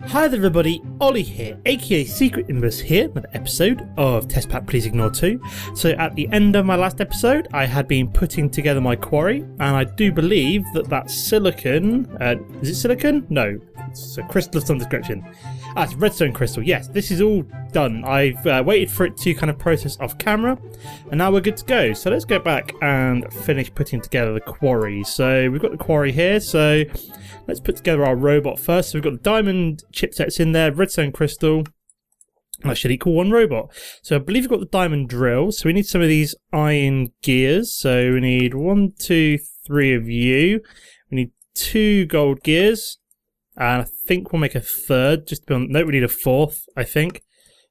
Hi there everybody, Ollie here, aka Secret Inverse here, another episode of Test Pack Please Ignore 2. So at the end of my last episode, I had been putting together my quarry, and I do believe that that's silicon, is it silicon? No, it's a crystal of some description. Ah, it's redstone crystal, yes, this is all done. I've waited for it to kind of process off camera, and now we're good to go. So let's go back and finish putting together the quarry. So we've got the quarry here, so let's put together our robot first. So we've got the diamond chipsets in there, redstone crystal. That should equal one robot. So I believe we've got the diamond drill. So we need some of these iron gears. So we need 1, 2, 3 of you. We need 2 gold gears. And I think we'll make a third. Just to be on, no, we need a fourth, I think.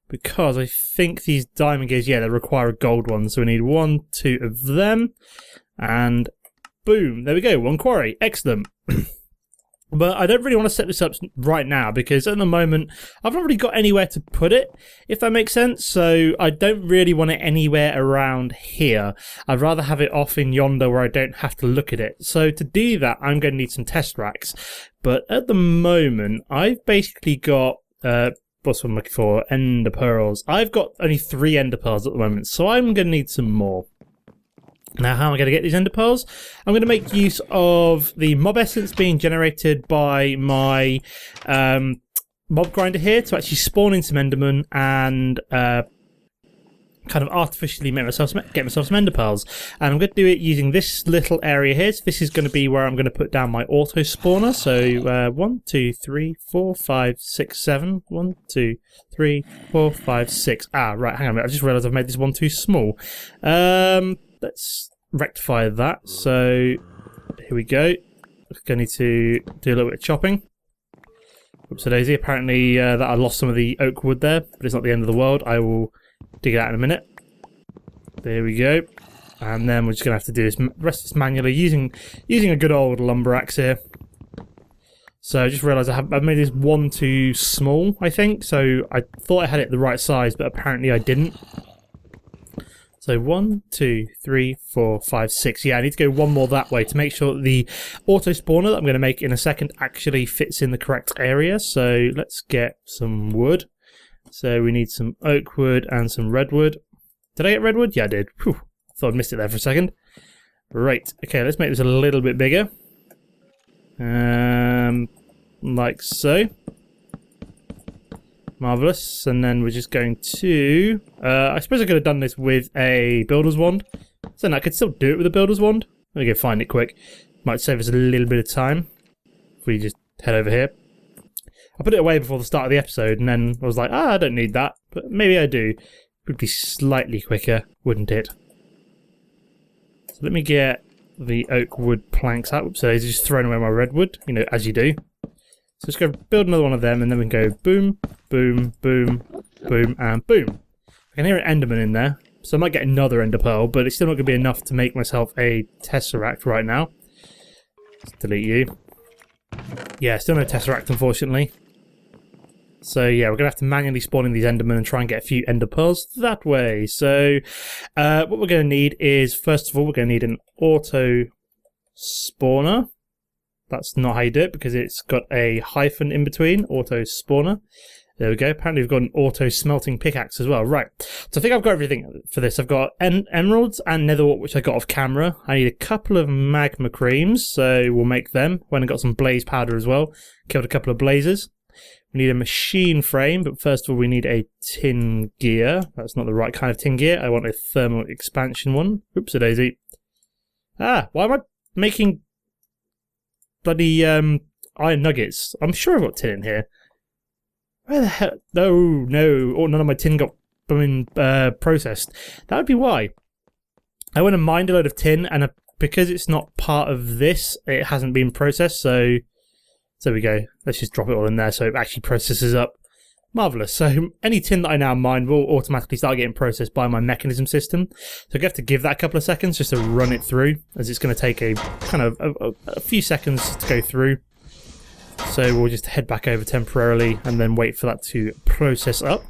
Because I think these diamond gears, yeah, they require a gold one. So we need 1, 2 of them. And boom, there we go, one quarry. Excellent. But I don't really want to set this up right now because at the moment I've not really got anywhere to put it, if that makes sense. So I don't really want it anywhere around here. I'd rather have it off in yonder where I don't have to look at it. So to do that, I'm going to need some test racks. But at the moment, I've basically got, what's what I'm looking for? Ender pearls. I've got only 3 ender pearls at the moment, so I'm going to need some more. Now, how am I going to get these ender pearls? I'm going to make use of the mob essence being generated by my mob grinder here to actually spawn in some endermen and kind of artificially get myself some ender pearls. And I'm going to do it using this little area here. So this is going to be where I'm going to put down my auto spawner. So 1, 2, 3, 4, 5, 6, 7. 1, 2, 3, 4, 5, 6. Ah, right, hang on a minute. I just realised I've made this one too small. Let's rectify that. So here we go. I'm going to need to do a little bit of chopping. Oops, a daisy. Apparently that I lost some of the oak wood there, but it's not the end of the world. I will dig it out in a minute. There we go. And then we're just going to have to do this rest of this manually using a good old lumber axe here. So I just realised I've made this one too small, I think. So I thought I had it the right size, but apparently I didn't. So 1, 2, 3, 4, 5, 6. Yeah, I need to go one more that way to make sure that the auto spawner that I'm going to make in a second actually fits in the correct area. So let's get some wood. So we need some oak wood and some redwood. Did I get redwood? Yeah, I did. Whew. I thought I'd missed it there for a second. Right. Okay, let's make this a little bit bigger. Like so. Marvellous. And then we're just going to... I suppose I could have done this with a builder's wand. So then I could still do it with a builder's wand. Let me go find it quick. Might save us a little bit of time. If we just head over here. I put it away before the start of the episode and then I was like, I don't need that. But maybe I do. It would be slightly quicker, wouldn't it? So let me get the oak wood planks out. Oops, so he's just thrown away my redwood, you know, as you do. So let's go build another one of them and then we can go boom, boom, boom, boom, and boom. I can hear an enderman in there, so I might get another ender pearl, but it's still not going to be enough to make myself a tesseract right now. Let's delete you. Yeah, still no tesseract, unfortunately. So yeah, we're going to have to manually spawn in these endermen and try and get a few ender pearls that way. So what we're going to need is, first of all, we're going to need an auto spawner. That's not how you do it because it's got a hyphen in between, auto spawner. There we go. Apparently we've got an auto smelting pickaxe as well. Right. So I think I've got everything for this. I've got emeralds and netherwort, which I got off camera. I need a couple of magma creams, so we'll make them. Went and got some blaze powder as well. Killed a couple of blazes. We need a machine frame, but first of all we need a tin gear. That's not the right kind of tin gear. I want a thermal expansion one. Oops, a daisy. Ah, why am I making bloody iron nuggets? I'm sure I've got tin in here. Where the hell? No. Oh, none of my tin got processed. That would be why. I went and mined a load of tin, and because it's not part of this, it hasn't been processed, so there we go. Let's just drop it all in there so it actually processes up. Marvellous. So any tin that I now mine will automatically start getting processed by my mechanism system. So I have to give that a couple of seconds just to run it through, as it's going to take a kind of a few seconds to go through. So we'll just head back over temporarily and then wait for that to process up.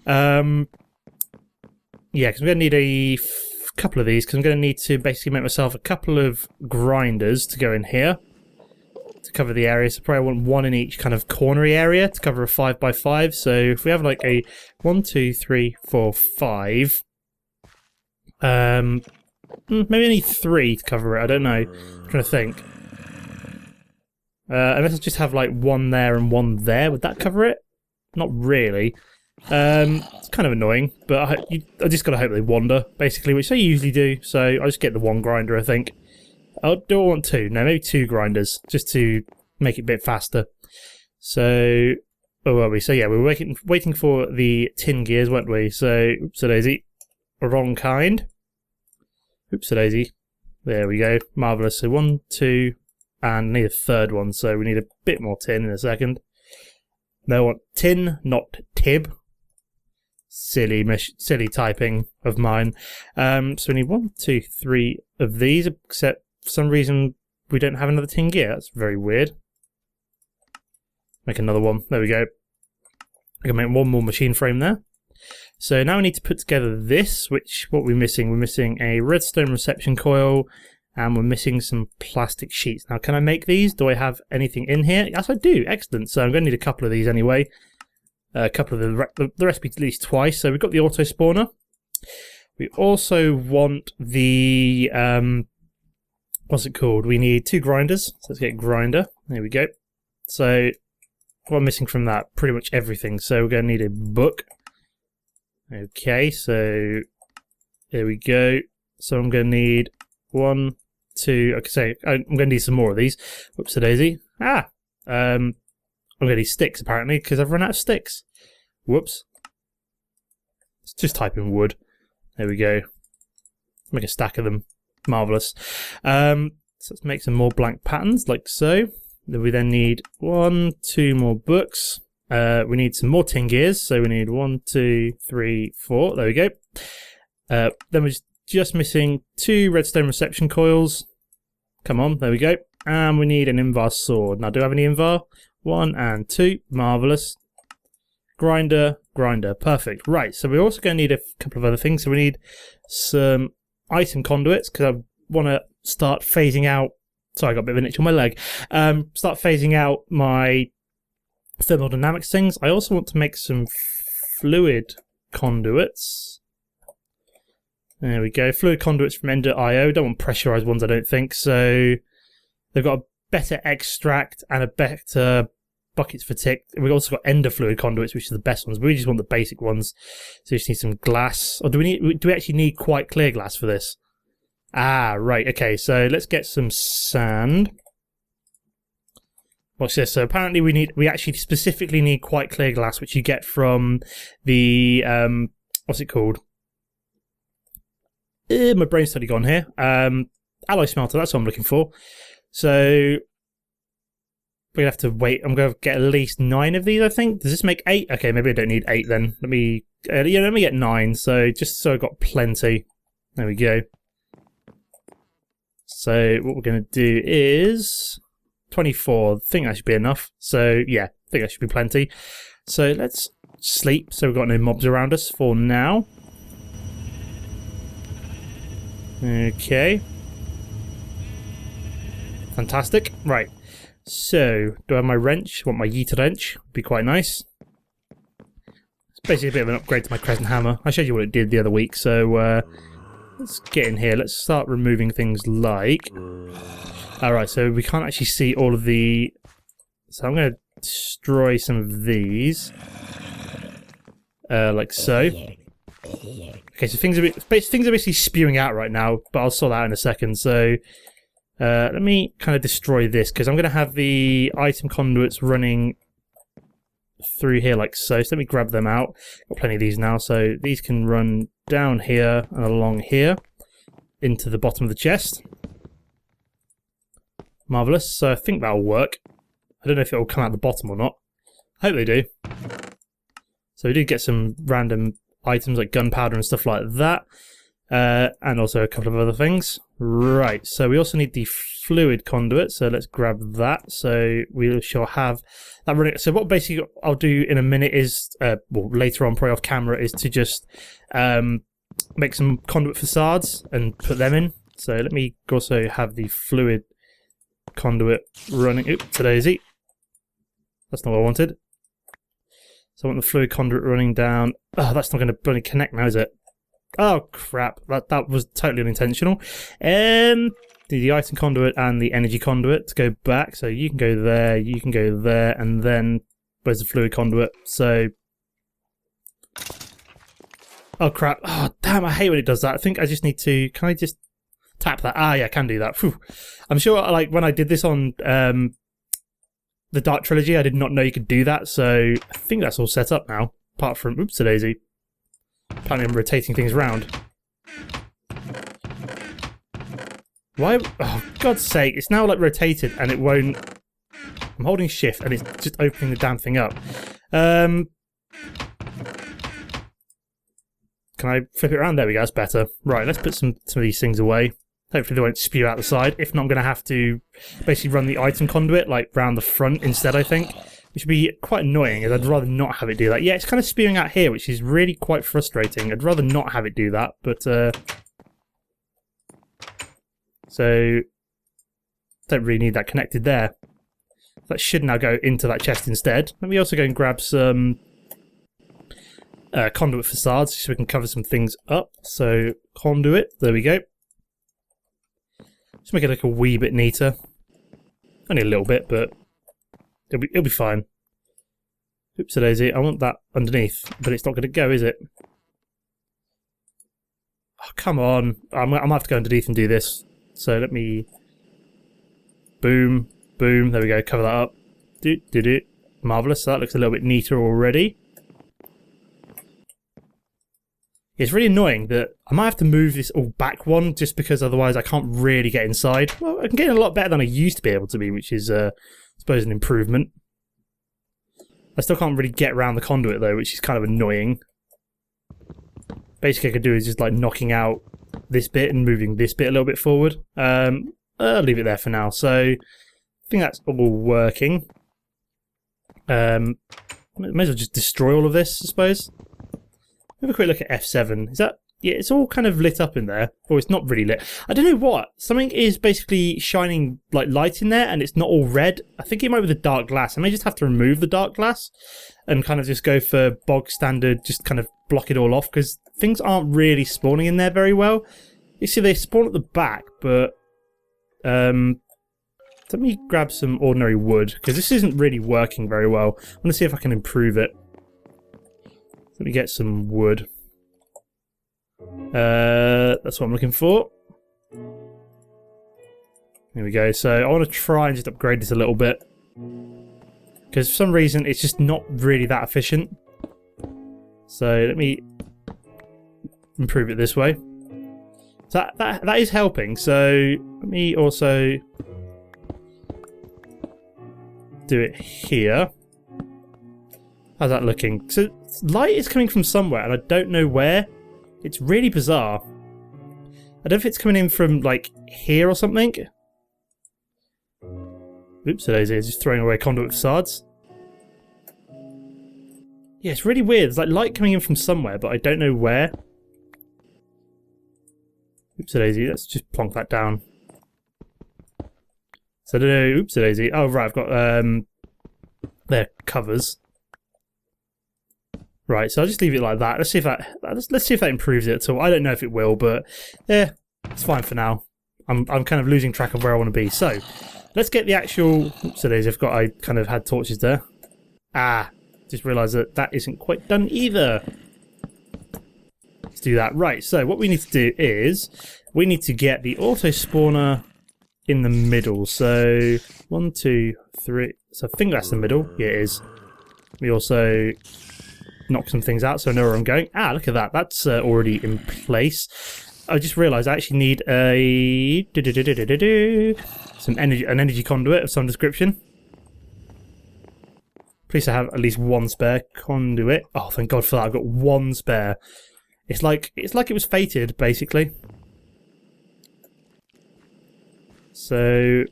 Yeah, because we're going to need a couple of these, because I'm going to need to basically make myself a couple of grinders to go in here to cover the area. So probably I want one in each kind of cornery area to cover a 5x5. So if we have like a 1, 2, 3, 4, 5, maybe I need 3 to cover it. I don't know. I'm trying to think. Unless I just have like one there and one there, would that cover it? Not really. It's kind of annoying, but I just gotta hope they wander, basically, which they usually do. So I just get the one grinder, I think. Oh, do I want 2? No, maybe 2 grinders, just to make it a bit faster. So, where were we? So yeah, we were waiting for the tin gears, weren't we? So, oops-a-daisy. Wrong kind. Oops-a-daisy. There we go. Marvellous. So 1, 2, and I need a third one, so we need a bit more tin in a second. No, I want tin, not tib. Silly typing of mine. So we need 1, 2, 3 of these, except for some reason we don't have another tin gear. That's very weird. Make another one. There we go. I can make one more machine frame there. So now we need to put together this, what we're missing. We're missing a redstone reception coil, and we're missing some plastic sheets. Now, can I make these? Do I have anything in here? Yes, I do. Excellent. So I'm going to need a couple of these anyway. A couple of the recipe at least twice. So we've got the auto spawner. We also want the what's it called? We need 2 grinders. So let's get grinder. There we go. So what am I missing from that? Pretty much everything. So we're going to need a book. Okay, so there we go. So I'm going to need 1, 2. Okay, so I'm going to need some more of these. Whoops-a-daisy. I'm going to need sticks apparently because I've run out of sticks. Whoops. Let's just type in wood. There we go. Make a stack of them. Marvellous. So let's make some more blank patterns like so. Then we need 1, 2 more books. We need some more tin gears. So we need 1, 2, 3, 4. There we go. Then we're just missing 2 redstone reception coils. Come on. There we go. And we need an invar sword. Now, do I have any invar? 1 and 2. Marvellous. Grinder. Perfect. Right, so we're also going to need a couple of other things. So we need some item conduits, because I want to start phasing out... Sorry, I got a bit of an itch on my leg. Start phasing out my thermodynamics things. I also want to make some fluid conduits. There we go. Fluid conduits from Ender.io. Don't want pressurized ones, I don't think. So they've got a better extract and a better buckets for tick. We've also got Ender fluid conduits, which are the best ones. We just want the basic ones. So we just need some glass. Or do we actually need quite clear glass for this? Ah, right. Okay, so let's get some sand. Watch this. So apparently we actually specifically need quite clear glass, which you get from the what's it called? My brain's totally gone here. Alloy smelter, that's what I'm looking for. So we're gonna have to wait. I'm gonna get at least 9 of these, I think. Does this make 8? Okay, maybe I don't need 8 then. Let me get 9. So just so I've got plenty. There we go. So what we're gonna do is 24. I think that should be enough. So yeah, I think that should be plenty. So let's sleep. So we've got no mobs around us for now. Okay. Fantastic. Right. So, do I have my wrench? I want my yeeter wrench. Would be quite nice. It's basically a bit of an upgrade to my crescent hammer. I showed you what it did the other week. So, let's get in here. Let's start removing things like... Alright, so we can't actually see all of the... So I'm going to destroy some of these. Like so. Okay, so things are basically spewing out right now, but I'll sort that out in a second. So let me kind of destroy this, because I'm going to have the item conduits running through here like so. So let me grab them out. Got plenty of these now, so these can run down here and along here into the bottom of the chest. Marvellous. So I think that'll work. I don't know if it'll come out the bottom or not. I hope they do. So we did get some random items like gunpowder and stuff like that. And also a couple of other things. Right, so we also need the fluid conduit, so let's grab that. So we shall have that running. So what basically I'll do in a minute is, well, later on probably off camera, is to just make some conduit facades and put them in. So let me also have the fluid conduit running. Oops, to daisy. That's not what I wanted. So I want the fluid conduit running down. Oh, that's not going to bloody connect now, is it? Oh, crap. That was totally unintentional. The item conduit and the energy conduit to go back. So you can go there, and then where's the fluid conduit? So... Oh, crap. Oh, damn, I hate when it does that. I think I just need to... Can I just tap that? Ah, yeah, I can do that. Whew. I'm sure, like, when I did this on the Dark Trilogy, I did not know you could do that, so I think that's all set up now. Apart from... Oops, daisy. Apparently I'm rotating things around. Why? Oh, God's sake, it's now, like, rotated, and it won't... I'm holding shift, and it's just opening the damn thing up. Can I flip it around? There we go, that's better. Right, let's put some of these things away. Hopefully they won't spew out the side. If not, I'm going to have to basically run the item conduit, like, round the front instead, I think. Which would be quite annoying, as I'd rather not have it do that. Yeah, it's kind of spewing out here, which is really quite frustrating. I'd rather not have it do that, but... So... Don't really need that connected there. That should now go into that chest instead. Let me also go and grab some... conduit facades so we can cover some things up. So conduit, there we go. Just make it look a wee bit neater. Only a little bit, but it'll be fine. Oops, a daisy. I want that underneath, but it's not going to go, is it? Oh, come on. I'm going to have to go underneath and do this. So let me... Boom, boom. There we go. Cover that up. Do. Marvellous. So that looks a little bit neater already. It's really annoying that I might have to move this all back one just because otherwise I can't really get inside. Well, I'm getting a lot better than I used to be able to be, which is, I suppose, an improvement. I still can't really get around the conduit though, which is kind of annoying. Basically, I could do is just like knocking out this bit and moving this bit a little bit forward. I'll leave it there for now. So I think that's all working. May as well just destroy all of this, I suppose. Have a quick look at F7. Is that... Yeah, it's all kind of lit up in there. Or it's not really lit. I don't know what. Something is basically shining like light in there and it's not all red. I think it might be the dark glass. I may just have to remove the dark glass and kind of just go for bog standard, just kind of block it all off because things aren't really spawning in there very well. You see, they spawn at the back, but... let me grab some ordinary wood because this isn't really working very well. I want to see if I can improve it. Let me get some wood. That's what I'm looking for. Here we go. So I want to try and just upgrade this a little bit. Because for some reason it's just not really that efficient. So let me improve it this way. So that is helping. So let me also do it here. How's that looking? So light is coming from somewhere and I don't know where. It's really bizarre. I don't know if it's coming in from like here or something. Oops, daisy, it's just throwing away conduit facades. Yeah, it's really weird. There's like light coming in from somewhere, but I don't know where. Oops, daisy, let's just plonk that down. So I don't know. Oops, daisy. Oh right, I've got their covers. Right, so I'll just leave it like that. Let's see if that improves it at all. I don't know if it will, but yeah, it's fine for now. I'm kind of losing track of where I want to be. So let's get the actual. Oops, I kind of had torches there. Ah, just realised that isn't quite done either. Let's do that. Right. So what we need to do is we need to get the auto spawner in the middle. So 1, 2, 3. So I think that's the middle. Yeah, it is. We also knock some things out so I know where I'm going. Ah, look at that. That's already in place. I just realised I actually need an energy conduit of some description. Please I have at least one spare conduit. Oh, thank God for that. I've got one spare. It's like it was fated, basically. So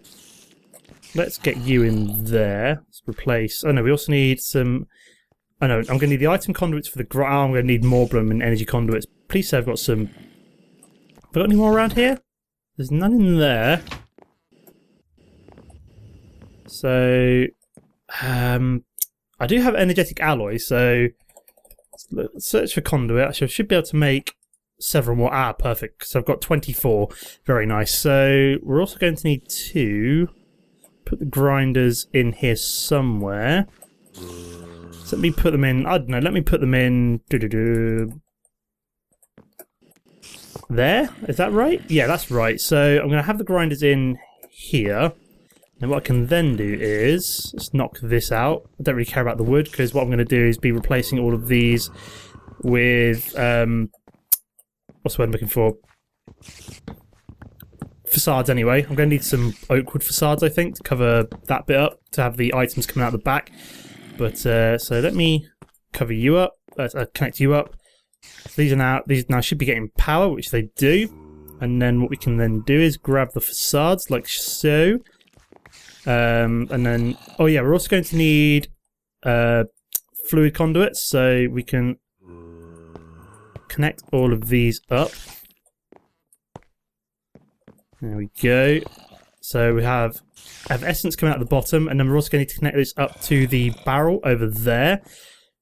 let's get you in there. Let's replace. Oh no, we also need some. Oh no, I'm going to need the item conduits for the ground. I'm going to need more blooming energy conduits. Please say I've got some. Have I got any more around here? There's none in there. So, I do have energetic alloy, so let's search for conduit. Actually, I should be able to make several more. Ah, perfect. So I've got 24. Very nice. So we're also going to need to put the grinders in here somewhere. So let me put them in. I don't know. Let me put them in. There. Is that right? Yeah, that's right. So I'm going to have the grinders in here. And what I can then do is let's knock this out. I don't really care about the wood because what I'm going to do is be replacing all of these with what's the word I'm looking for? Facades anyway. I'm going to need some oak wood facades, I think, to cover that bit up, to have the items coming out the back. But so let me cover you up. Connect you up. These now should be getting power, which they do. And then what we can then do is grab the facades like so. And then, oh yeah, we're also going to need fluid conduits, so we can connect all of these up. There we go. So we have essence coming out the bottom, and then we're also going to need to connect this up to the barrel over there.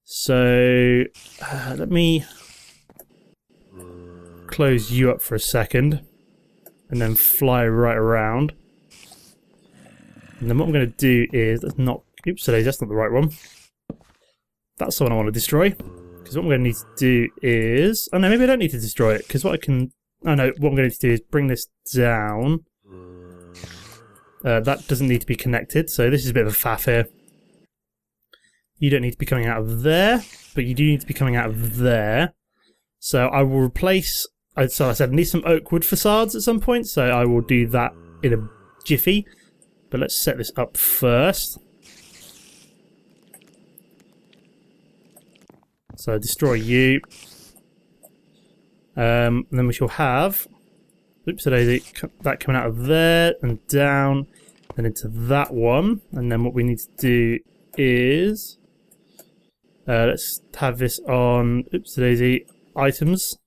So let me close you up for a second, and then fly right around. And then what I'm going to do is, let's not, oops, that's not the right one. That's the one I want to destroy. Because what I'm going to need to do is, oh no, maybe I don't need to destroy it. Because what I can, oh no, what I'm going to need to do is bring this down. That doesn't need to be connected, so this is a bit of a faff here. You don't need to be coming out of there, but you do need to be coming out of there. So I will replace, so I said I need some oak wood facades at some point, so I will do that in a jiffy. But let's set this up first. So destroy you. And then we shall have, oops, that coming out of there and down and into that one. And then what we need to do is, let's have this on, oops, daisy, items.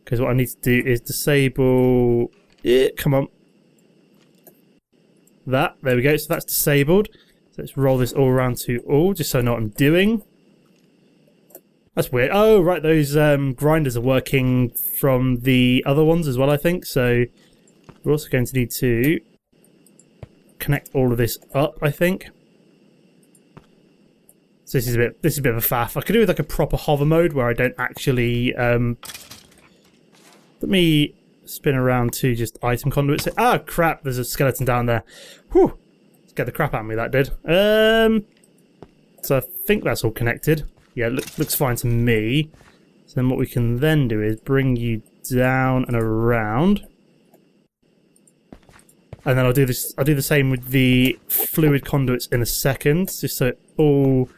Because what I need to do is disable it. Come on. That, there we go, so that's disabled. So let's roll this all around to all, just so I know what I'm doing. That's weird. Oh, right, those grinders are working from the other ones as well, I think. So we're also going to need to connect all of this up, I think. So this is a bit of a faff. I could do with like a proper hover mode where I don't actually let me spin around to just item conduits. Ah, crap, there's a skeleton down there. Whew, scared the crap out of me, that did. So I think that's all connected. Yeah, looks fine to me. So then what we can then do is bring you down and around. And then I'll do the same with the fluid conduits in a second, just so it all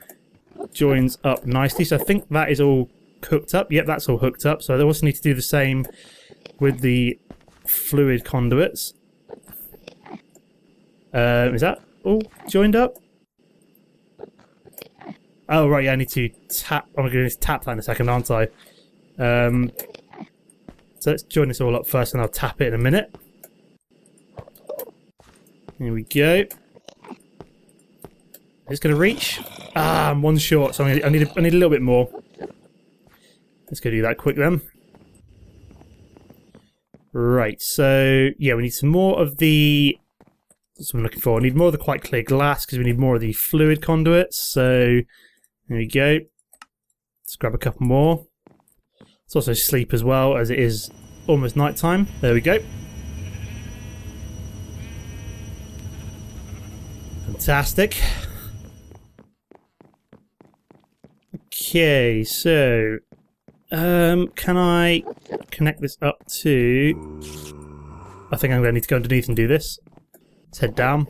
joins up nicely. So I think that is all hooked up. Yep, that's all hooked up. So I also need to do the same with the fluid conduits. Is that all joined up? Oh right, yeah, I need to tap. I'm going to tap that in a second, aren't I? So let's join this all up first, and I'll tap it in a minute. Here we go. It's going to reach. Ah, I'm one short, so I need a little bit more. Let's go do that quick then. Right, so yeah, we need some more of the. That's what I'm looking for. I need more of the quite clear glass because we need more of the fluid conduits. So there we go. Let's grab a couple more. Let's also sleep as well, as it is almost night time. There we go. Fantastic. Okay, so can I connect this up to? I think I'm going to need to go underneath and do this. Let's head down.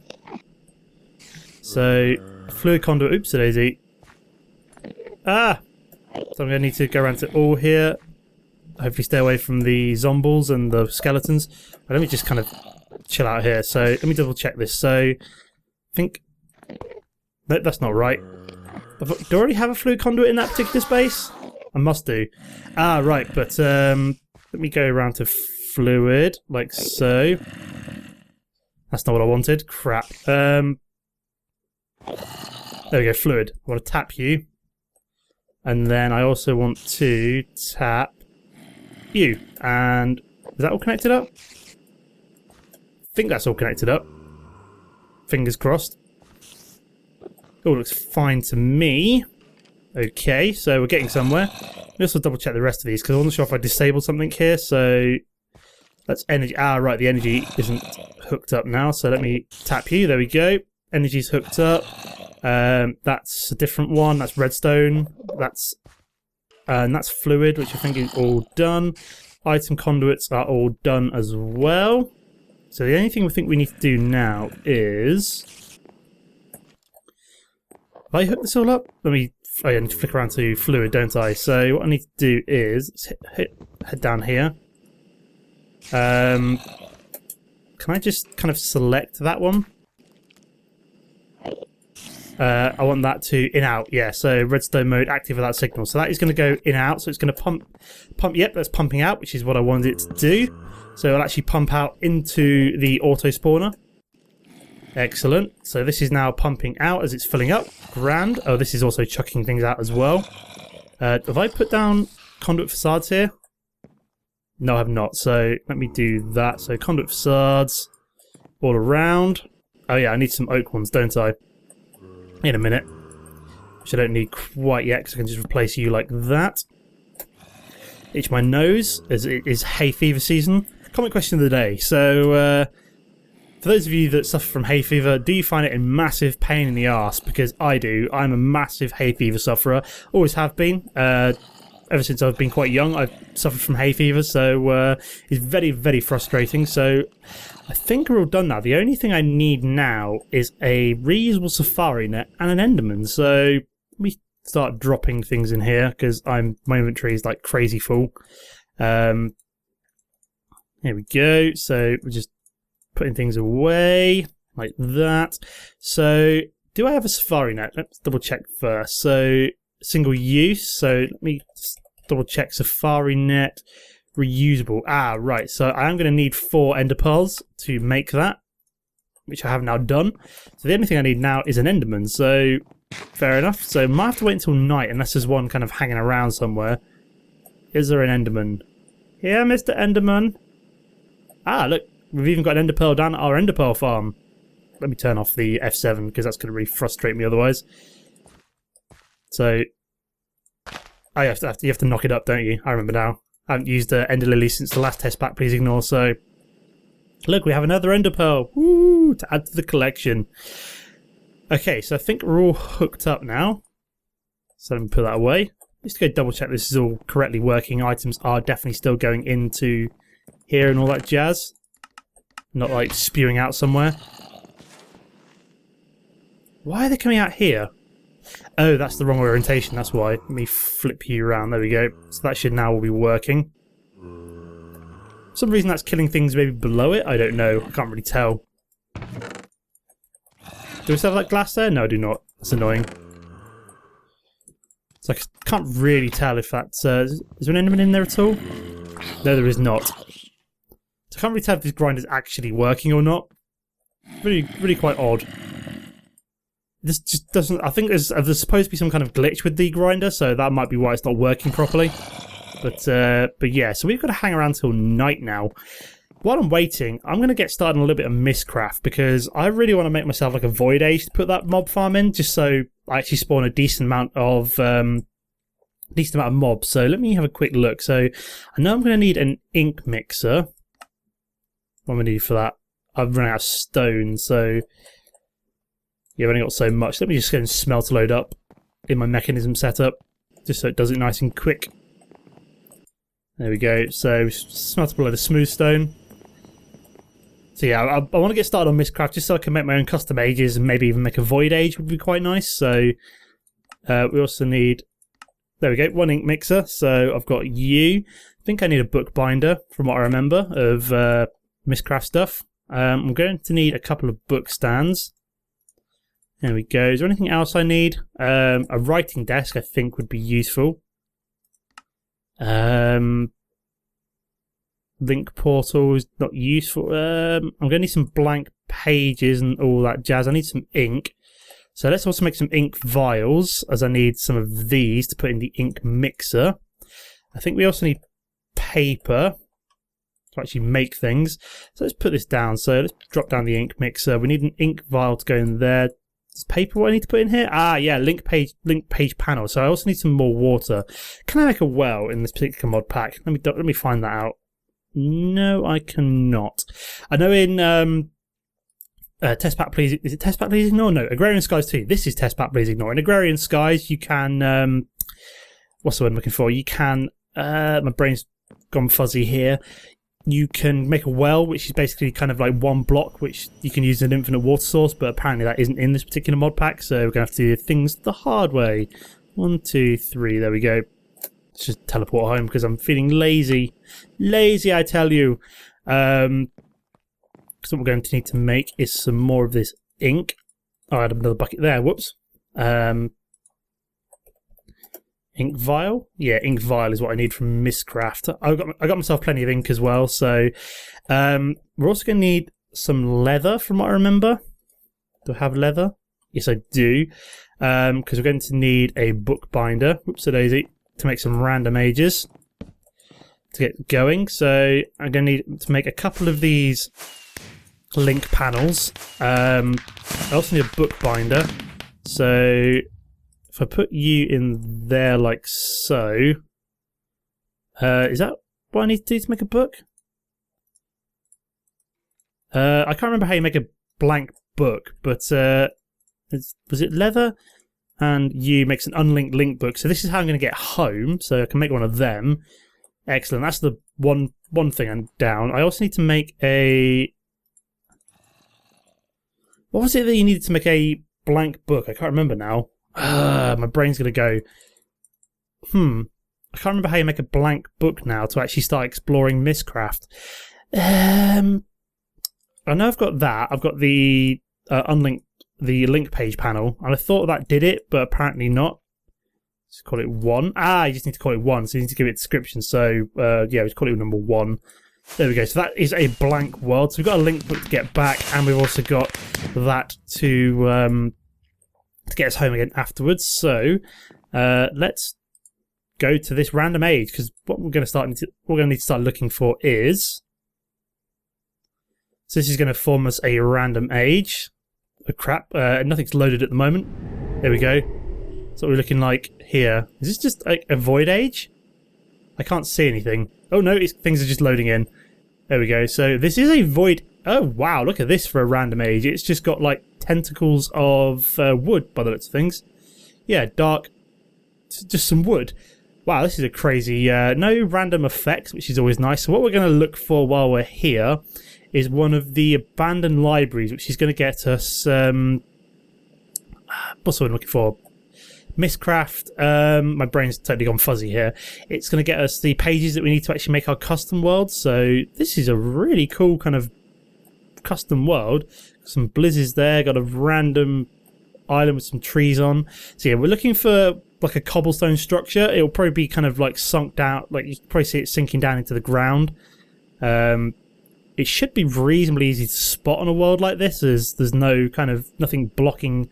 So fluid conduit. Oops, daisy. Ah! So I'm going to need to go around to all here. Hopefully stay away from the zombies and the skeletons. But let me just kind of chill out here. So let me double check this. So I think... No, that's not right. Do I already have a fluid conduit in that particular space? I must do. Ah, right, but let me go around to fluid, like so. That's not what I wanted. Crap. There we go, fluid. I want to tap you. And then I also want to tap you. And is that all connected up? I think that's all connected up. Fingers crossed. Oh, looks fine to me. Okay, so we're getting somewhere. Let's also double check the rest of these because I wasn't sure if I disabled something here. So that's energy. Ah, right, the energy isn't hooked up now. So let me tap you. There we go. Energy's hooked up. That's a different one. That's redstone. And that's fluid, which I think is all done. Item conduits are all done as well. So the only thing we think we need to do now is... Have I hooked this all up? I need to flick around to fluid, don't I? So what I need to do is head down here. Can I just kind of select that one? I want that to in-out, yeah, so redstone mode active without signal. So that is going to go in-out, so it's going to pump, yep, that's pumping out, which is what I wanted it to do. So it'll actually pump out into the auto-spawner. Excellent. So this is now pumping out as it's filling up. Grand. Oh, this is also chucking things out as well. Have I put down conduit facades here? No, I have not. So let me do that. So conduit facades all around. Oh yeah, I need some oak ones, don't I? In a minute. Which I don't need quite yet because I can just replace you like that. Itch my nose as it is hay fever season. Comment question of the day. So, for those of you that suffer from hay fever, do you find it a massive pain in the arse? Because I do. I'm a massive hay fever sufferer. Always have been. Ever since I've been quite young, I've suffered from hay fever. So it's very, very frustrating. So I think we're all done now. The only thing I need now is a reusable safari net and an Enderman. So let me start dropping things in here because my inventory is like crazy full. Here we go. So we're just putting things away like that. So do I have a safari net? Let's double check first. So single use. So let me just double check safari net reusable. Ah, right. So I am going to need 4 ender pearls to make that, which I have now done. So the only thing I need now is an Enderman. So fair enough. So I might have to wait until night unless there's one kind of hanging around somewhere. Is there an Enderman? Here, Mr. Enderman. Ah, look. We've even got an ender pearl down at our ender pearl farm. Let me turn off the F7 because that's going to really frustrate me otherwise. So, oh, you have to knock it up, don't you? I remember now. I haven't used Ender Lily since the last test pack, please ignore. So, look, we have another ender pearl. Woo! To add to the collection. Okay, so I think we're all hooked up now. So let me put that away. Just to go double check this is all correctly working. Items are definitely still going into here and all that jazz. Not like spewing out somewhere. Why are they coming out here? Oh, that's the wrong orientation, that's why. Let me flip you around, there we go. So that should now all be working. For some reason that's killing things maybe below it, I don't know. I can't really tell. Do we still have that glass there? No, I do not. That's annoying. So I can't really tell if that's... is there an Enderman in there at all? No, there is not. So I can't really tell if this grinder is actually working or not. Really quite odd. This just doesn't... I think there's supposed to be some kind of glitch with the grinder, so that might be why it's not working properly. But yeah, so we've got to hang around till night now. While I'm waiting, I'm going to get started on a little bit of mystcraft because I really want to make myself like a void age to put that mob farm in, just so I actually spawn a decent amount of mobs. So let me have a quick look. So I know I'm going to need an ink mixer. What am I need for that? I've run out of stone, so yeah, I've only got so much. Let me just go and smelt a load up in my mechanism setup, just so it does it nice and quick. There we go. So smelt up a load of smooth stone. So yeah, I want to get started on mystcraft just so I can make my own custom ages and maybe even make a void age would be quite nice. So we also need, there we go, 1 ink mixer. So I've got you. I think I need a bookbinder from what I remember of mystcraft stuff. I'm going to need a couple of book stands. There we go. Is there anything else I need? A writing desk I think would be useful. Link portal is not useful. I'm going to need some blank pages and all that jazz. I need some ink. So let's also make some ink vials, as I need some of these to put in the ink mixer. I think we also need paper to actually make things. So let's put this down. So let's drop down the ink mixer. We need an ink vial to go in there. Is paper what I need to put in here? Ah, yeah, link page panel. So I also need some more water. Can I make a well in this particular mod pack? Let me find that out. No, I cannot. I know in Test Pack Please, is it Test Pack Please Ignore? No, Agrarian Skies 2. This is Test Pack Please Ignore. In Agrarian Skies, you can, what's the word I'm looking for? You can, my brain's gone fuzzy here. You can make a well, which is basically kind of like one block, which you can use an infinite water source, but apparently that isn't in this particular mod pack, so we're going to have to do things the hard way. 1, 2, 3, there we go. Let's just teleport home because I'm feeling lazy. Lazy, I tell you. So what we're going to need to make is some more of this ink. Oh, I had another bucket there. Whoops. Ink vial? Yeah, ink vial is what I need from mystcraft. I got myself plenty of ink as well. So we're also going to need some leather, from what I remember. Do I have leather? Yes, I do. Because we're going to need a bookbinder. Whoops-a-daisy. To make some random ages to get going. So I'm going to need to make a couple of these link panels. I also need a bookbinder. So if I put you in there like so, is that what I need to do to make a book? I can't remember how you make a blank book, but was it leather? And you makes an unlinked link book. So this is how I'm going to get home. So I can make one of them. Excellent. That's the one thing I'm down. I also need to make a... What was it that you needed to make a blank book? I can't remember now. My brain's going to go... I can't remember how you make a blank book now to actually start exploring mystcraft. I know I've got that. I've got the unlinked... the link page panel, and I thought that did it, but apparently not. Let's call it 1. Ah, you just need to call it 1, so you need to give it a description. So, yeah, we call it number 1. There we go. So that is a blank world. So we've got a link book to get back, and we've also got that to get us home again afterwards. So, let's go to this random age, because what we're going to need to start looking for is... So this is going to form us a random age. Oh, crap, nothing's loaded at the moment. There we go. That's what we're looking like here. Is this just like a void age? I can't see anything. Oh no, things are just loading in. There we go. So this is a void... Oh wow, look at this for a random age. It's just got like tentacles of wood by the looks of things. Yeah, dark. Just some wood. Wow, this is a crazy... no random effects, which is always nice. So what we're going to look for while we're here is one of the abandoned libraries, which is going to get us... what's what I'm looking for? Mystcraft. My brain's totally gone fuzzy here. It's going to get us the pages that we need to actually make our custom world. So this is a really cool kind of custom world. Some blizzards there. Got a random island with some trees on. So yeah, we're looking for like a cobblestone structure. It'll probably be kind of like sunk down. Like you can probably see it sinking down into the ground. It should be reasonably easy to spot on a world like this, as there's no kind of nothing blocking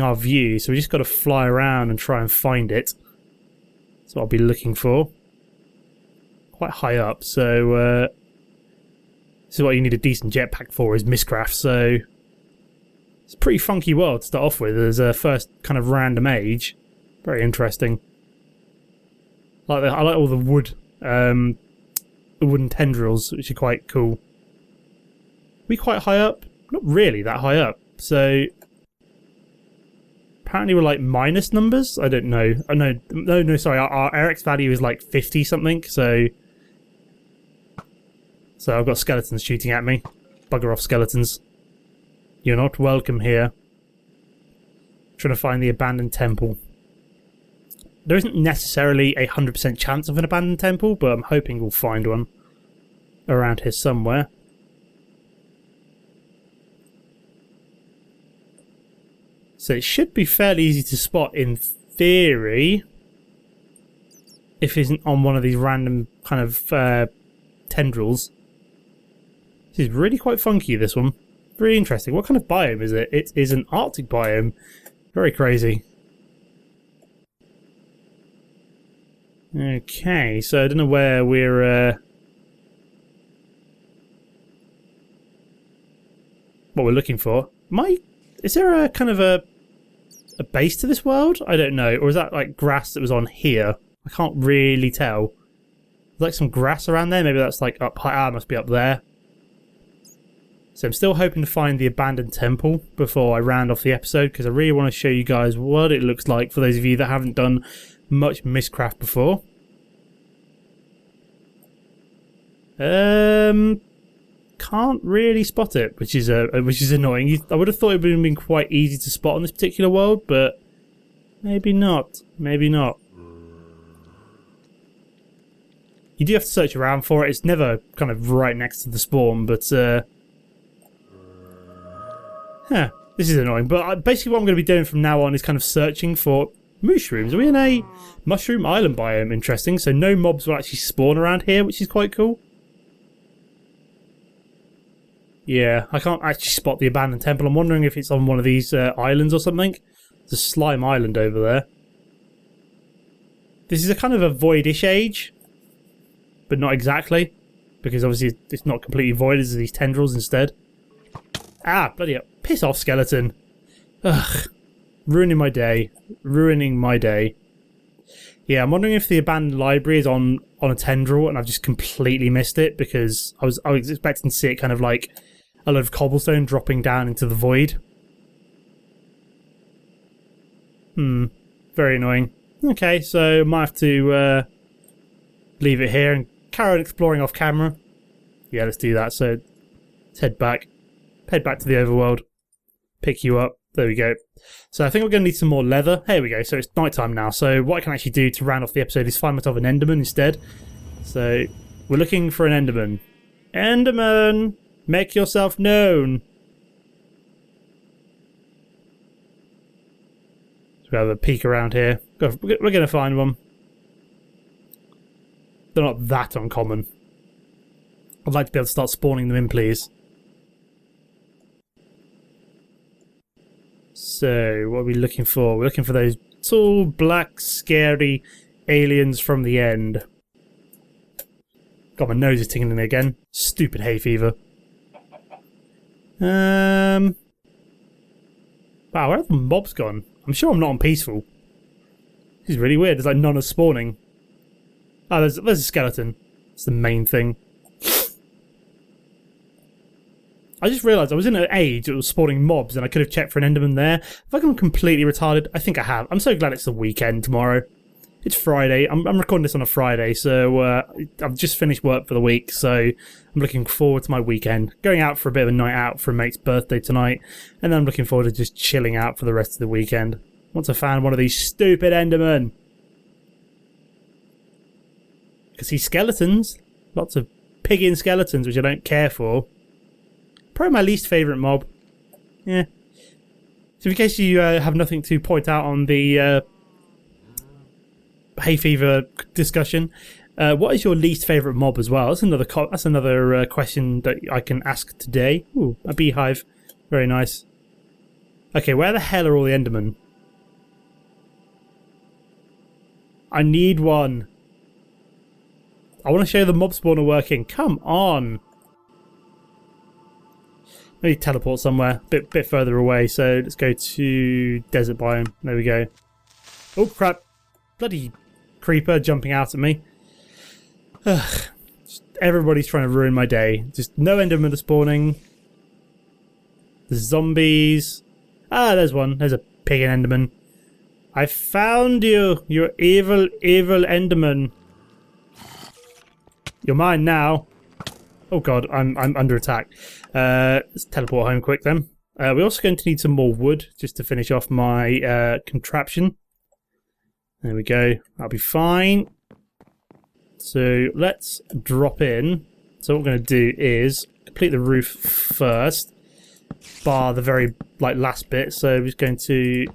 our view. So we just got to fly around and try and find it. That's what I'll be looking for. Quite high up, so this is what you need a decent jetpack for, is mystcraft. So it's a pretty funky world to start off with as a first kind of random age. Very interesting. I like all the wood. The wooden tendrils, which are quite cool. Are we quite high up? Not really that high up. So apparently we're like minus numbers. I don't know. Oh no. Sorry, our RX value is like 50 something. So I've got skeletons shooting at me. Bugger off, skeletons. You're not welcome here. Trying to find the abandoned temple. There isn't necessarily a 100% chance of an abandoned temple, but I'm hoping we'll find one around here somewhere. So it should be fairly easy to spot in theory, if it isn't on one of these random kind of tendrils. This is really quite funky, this one. Very interesting. What kind of biome is it? It is an Arctic biome. Very crazy. Okay, so I don't know where we're... what we're looking for. Is there a kind of a base to this world? I don't know. Or is that like grass that was on here? I can't really tell. There's like some grass around there. Maybe that's like up high. Ah, it must be up there. So I'm still hoping to find the abandoned temple before I round off the episode, because I really want to show you guys what it looks like for those of you that haven't done much mystcraft before. Can't really spot it, which is annoying. I would have thought it would have been quite easy to spot on this particular world, but maybe not. Maybe not. You do have to search around for it. It's never kind of right next to the spawn, but this is annoying. But basically what I'm going to be doing from now on is kind of searching for mushrooms. Are we in a mushroom island biome? Interesting. So no mobs will actually spawn around here, which is quite cool. Yeah, I can't actually spot the abandoned temple. I'm wondering if it's on one of these islands or something. There's a slime island over there. This is a kind of a voidish age, but not exactly, because obviously it's not completely void. There's these tendrils instead. Ah, bloody hell. Piss off, skeleton. Ugh. Ruining my day. Ruining my day. Yeah, I'm wondering if the abandoned library is on a tendril and I've just completely missed it, because I was expecting to see it kind of like a load of cobblestone dropping down into the void. Very annoying. Okay, so might have to leave it here and carry on exploring off camera. Yeah, let's do that. So let's head back. Head back to the overworld. Pick you up. There we go. So I think we're going to need some more leather. Here we go. So it's nighttime now. So what I can actually do to round off the episode is find myself an Enderman instead. So we're looking for an Enderman. Enderman! Make yourself known! So we have a peek around here. We're going to find one. They're not that uncommon. I'd like to be able to start spawning them in, please. So, what are we looking for? We're looking for those tall, black, scary aliens from the end. God, my nose is tingling again. Stupid hay fever. Wow, where have the mobs gone? I'm sure I'm not on peaceful. This is really weird. There's like none are spawning. Oh, there's a skeleton. It's the main thing. I just realised I was in an age that was spawning mobs and I could have checked for an Enderman there. Have I gone completely retarded? I think I have. I'm so glad it's the weekend tomorrow. It's Friday. I'm recording this on a Friday, so I've just finished work for the week, so I'm looking forward to my weekend. Going out for a bit of a night out for a mate's birthday tonight, and then I'm looking forward to just chilling out for the rest of the weekend. Once I found one of these stupid Endermen. I can see skeletons. Lots of pigging skeletons, which I don't care for. Probably my least favourite mob. Yeah. So in case you have nothing to point out on the hay fever discussion, what is your least favourite mob as well? That's another question that I can ask today. Ooh, a beehive. Very nice. Okay, where the hell are all the Endermen? I need one. I want to show you the mob spawner working. Come on. Maybe teleport somewhere, bit further away. So let's go to desert biome. There we go. Oh crap! Bloody creeper jumping out at me. Ugh. Everybody's trying to ruin my day. Just no Endermen are spawning. The zombies. Ah, there's one. There's a pig and Enderman. I found you, you evil, evil Enderman. You're mine now. Oh god, I'm under attack. Let's teleport home quick then. We're also going to need some more wood just to finish off my contraption. There we go. That'll be fine. So let's drop in. So what we're going to do is complete the roof first, bar the very last bit. So we're just going to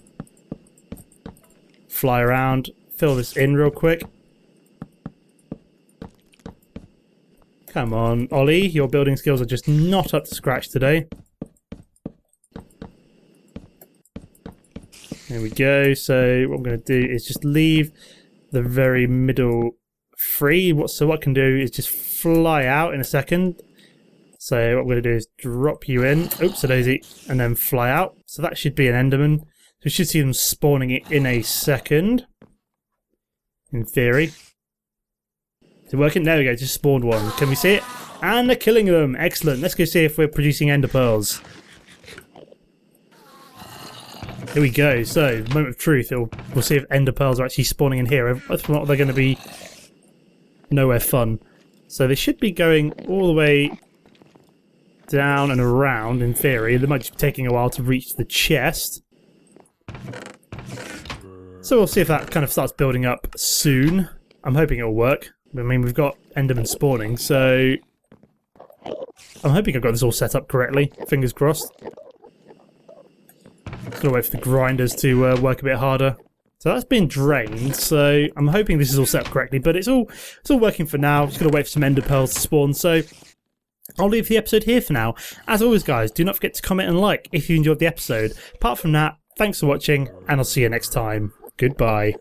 fly around, fill this in real quick. Come on, Ollie, your building skills are just not up to scratch today. There we go. So what I'm going to do is just leave the very middle free. So what I can do is just fly out in a second. So what I'm going to do is drop you in. Oops, a daisy. And then fly out. So that should be an Enderman. So we should see them spawning it in a second. In theory. Is it working? There we go. Just spawned one. Can we see it? And they're killing them. Excellent. Let's go see if we're producing ender pearls. Here we go. So, moment of truth. We'll see if ender pearls are actually spawning in here. If not, they're going to be nowhere fun. So they should be going all the way down and around, in theory. They might just be taking a while to reach the chest. So we'll see if that kind of starts building up soon. I'm hoping it'll work. I mean, we've got Enderman spawning, so I'm hoping I've got this all set up correctly. Fingers crossed. Just gotta wait for the grinders to work a bit harder. So that's been drained, so I'm hoping this is all set up correctly, but it's all working for now. Just gotta wait for some ender pearls to spawn, so I'll leave the episode here for now. As always, guys, do not forget to comment and like if you enjoyed the episode. Apart from that, thanks for watching, and I'll see you next time. Goodbye.